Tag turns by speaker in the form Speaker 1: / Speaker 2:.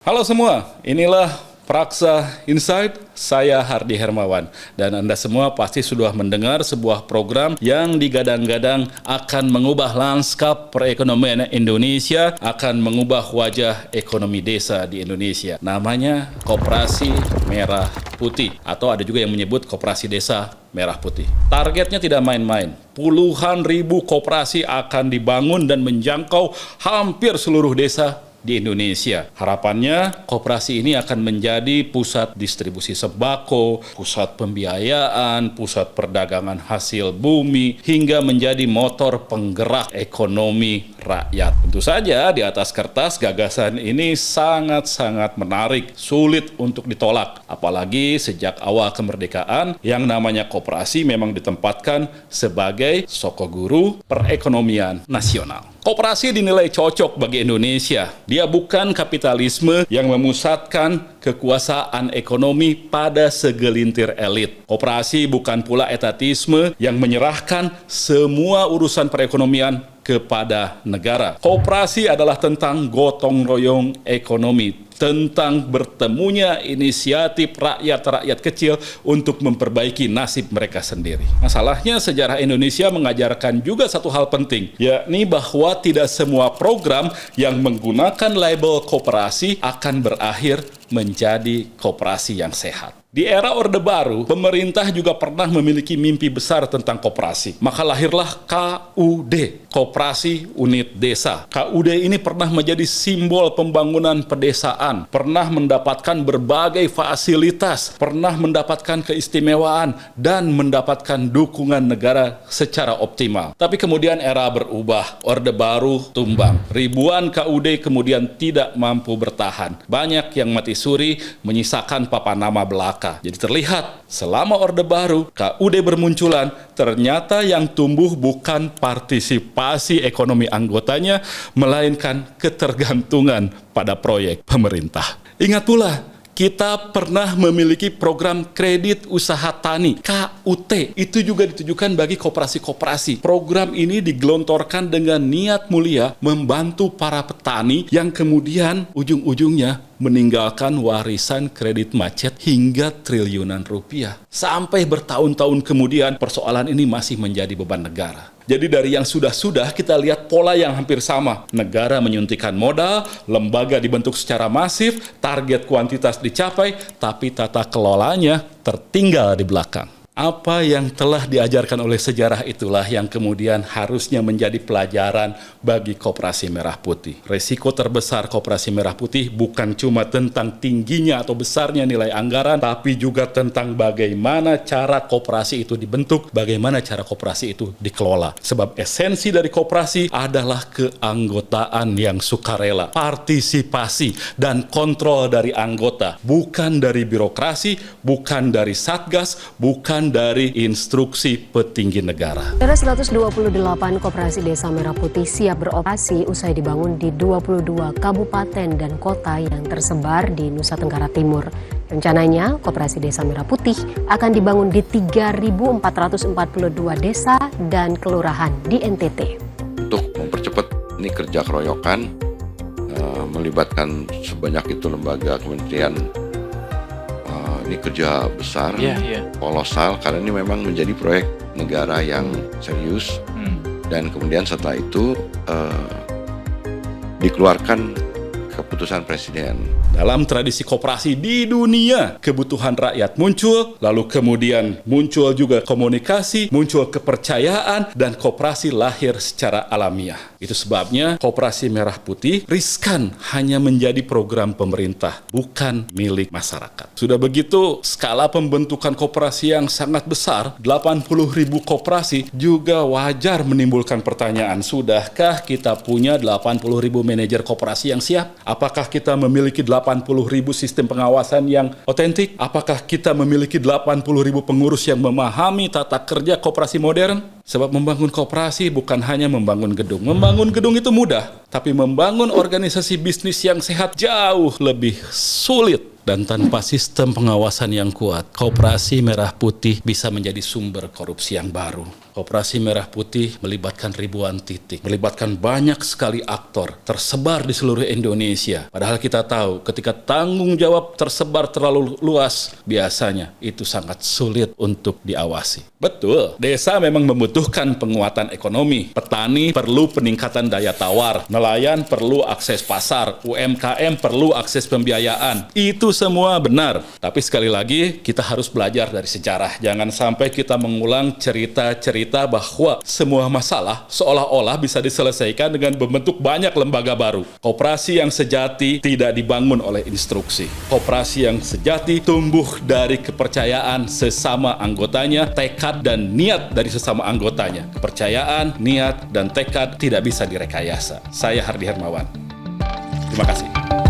Speaker 1: Halo semua, inilah Praksa Insight, saya Hardi Hermawan. Dan Anda semua pasti sudah mendengar sebuah program yang digadang-gadang akan mengubah lanskap perekonomian Indonesia, akan mengubah wajah ekonomi desa di Indonesia. Namanya Koperasi Merah Putih, atau ada juga yang menyebut Koperasi Desa Merah Putih. Targetnya tidak main-main, puluhan ribu koperasi akan dibangun dan menjangkau hampir seluruh desa di Indonesia. Harapannya koperasi ini akan menjadi pusat distribusi sembako, pusat pembiayaan, pusat perdagangan hasil bumi, hingga menjadi motor penggerak ekonomi rakyat. Tentu saja di atas kertas gagasan ini sangat-sangat menarik, sulit untuk ditolak. Apalagi sejak awal kemerdekaan yang namanya koperasi memang ditempatkan sebagai sokoguru perekonomian nasional. Koperasi dinilai cocok bagi Indonesia. Dia bukan kapitalisme yang memusatkan kekuasaan ekonomi pada segelintir elit. Koperasi bukan pula etatisme yang menyerahkan semua urusan perekonomian kepada negara. Koperasi adalah tentang gotong royong ekonomi, tentang bertemunya inisiatif rakyat-rakyat kecil untuk memperbaiki nasib mereka sendiri. Masalahnya sejarah Indonesia mengajarkan juga satu hal penting, yakni bahwa tidak semua program yang menggunakan label koperasi akan berakhir menjadi koperasi yang sehat. Di era Orde Baru, pemerintah juga pernah memiliki mimpi besar tentang koperasi. Maka lahirlah KUD, Koperasi Unit Desa. KUD ini pernah menjadi simbol pembangunan pedesaan, pernah mendapatkan berbagai fasilitas, pernah mendapatkan keistimewaan, dan mendapatkan dukungan negara secara optimal. Tapi kemudian era berubah, Orde Baru tumbang. Ribuan KUD kemudian tidak mampu bertahan. Banyak yang mati suri, menyisakan papan nama belaka. Jadi terlihat selama Orde Baru, KUD bermunculan, ternyata yang tumbuh bukan partisipasi ekonomi anggotanya, melainkan ketergantungan pada proyek pemerintah. Ingat pula, kita pernah memiliki program kredit usaha tani, KUT. Itu juga ditujukan bagi koperasi-koperasi. Program ini digelontorkan dengan niat mulia membantu para petani yang kemudian ujung-ujungnya meninggalkan warisan kredit macet hingga triliunan rupiah. Sampai bertahun-tahun kemudian persoalan ini masih menjadi beban negara. Jadi dari yang sudah-sudah kita lihat pola yang hampir sama. Negara menyuntikkan modal, lembaga dibentuk secara masif, target kuantitas dicapai, tapi tata kelolanya tertinggal di belakang. Apa yang telah diajarkan oleh sejarah itulah yang kemudian harusnya menjadi pelajaran bagi Koperasi Merah Putih. Resiko terbesar Koperasi Merah Putih bukan cuma tentang tingginya atau besarnya nilai anggaran, tapi juga tentang bagaimana cara koperasi itu dibentuk, bagaimana cara koperasi itu dikelola. Sebab esensi dari koperasi adalah keanggotaan yang sukarela, partisipasi dan kontrol dari anggota, bukan dari birokrasi, bukan dari satgas, bukan dari instruksi petinggi negara.
Speaker 2: Ada 128 koperasi Desa Merah Putih siap beroperasi usai dibangun di 22 kabupaten dan kota yang tersebar di Nusa Tenggara Timur. Rencananya, Koperasi Desa Merah Putih akan dibangun di 3.442 desa dan kelurahan di NTT.
Speaker 3: Untuk mempercepat ini kerja keroyokan, melibatkan sebanyak itu lembaga, kementerian. Ini kerja besar, kolosal, karena ini memang menjadi proyek negara yang serius. Dan kemudian setelah itu dikeluarkan keputusan presiden.
Speaker 1: Dalam tradisi koperasi di dunia, kebutuhan rakyat muncul, lalu kemudian muncul juga komunikasi, muncul kepercayaan, dan koperasi lahir secara alamiah. Itu sebabnya Koperasi Merah Putih riskan hanya menjadi program pemerintah, bukan milik masyarakat. Sudah begitu, skala pembentukan koperasi yang sangat besar, 80.000 koperasi, juga wajar menimbulkan pertanyaan, sudahkah kita punya 80.000 manajer koperasi yang siap? Apakah kita memiliki 80.000 sistem pengawasan yang otentik? Apakah kita memiliki 80.000 pengurus yang memahami tata kerja koperasi modern? Sebab membangun koperasi bukan hanya membangun gedung. Membangun gedung itu mudah, tapi membangun organisasi bisnis yang sehat jauh lebih sulit. Dan tanpa sistem pengawasan yang kuat, Koperasi Merah Putih bisa menjadi sumber korupsi yang baru. Koperasi Merah Putih melibatkan ribuan titik, melibatkan banyak sekali aktor tersebar di seluruh Indonesia. Padahal kita tahu ketika tanggung jawab tersebar terlalu luas, biasanya itu sangat sulit untuk diawasi. Betul, desa memang membutuhkan penguatan ekonomi. Petani perlu peningkatan daya tawar, nelayan perlu akses pasar, UMKM perlu akses pembiayaan. Itu semua benar. Tapi sekali lagi, kita harus belajar dari sejarah. Jangan sampai kita mengulang cerita-cerita bahwa semua masalah seolah-olah bisa diselesaikan dengan membentuk banyak lembaga baru. Koperasi yang sejati tidak dibangun oleh instruksi. Koperasi yang sejati tumbuh dari kepercayaan sesama anggotanya, tekad dan niat dari sesama anggotanya. Kepercayaan, niat, dan tekad tidak bisa direkayasa. Saya Hardi Hermawan. Terima kasih.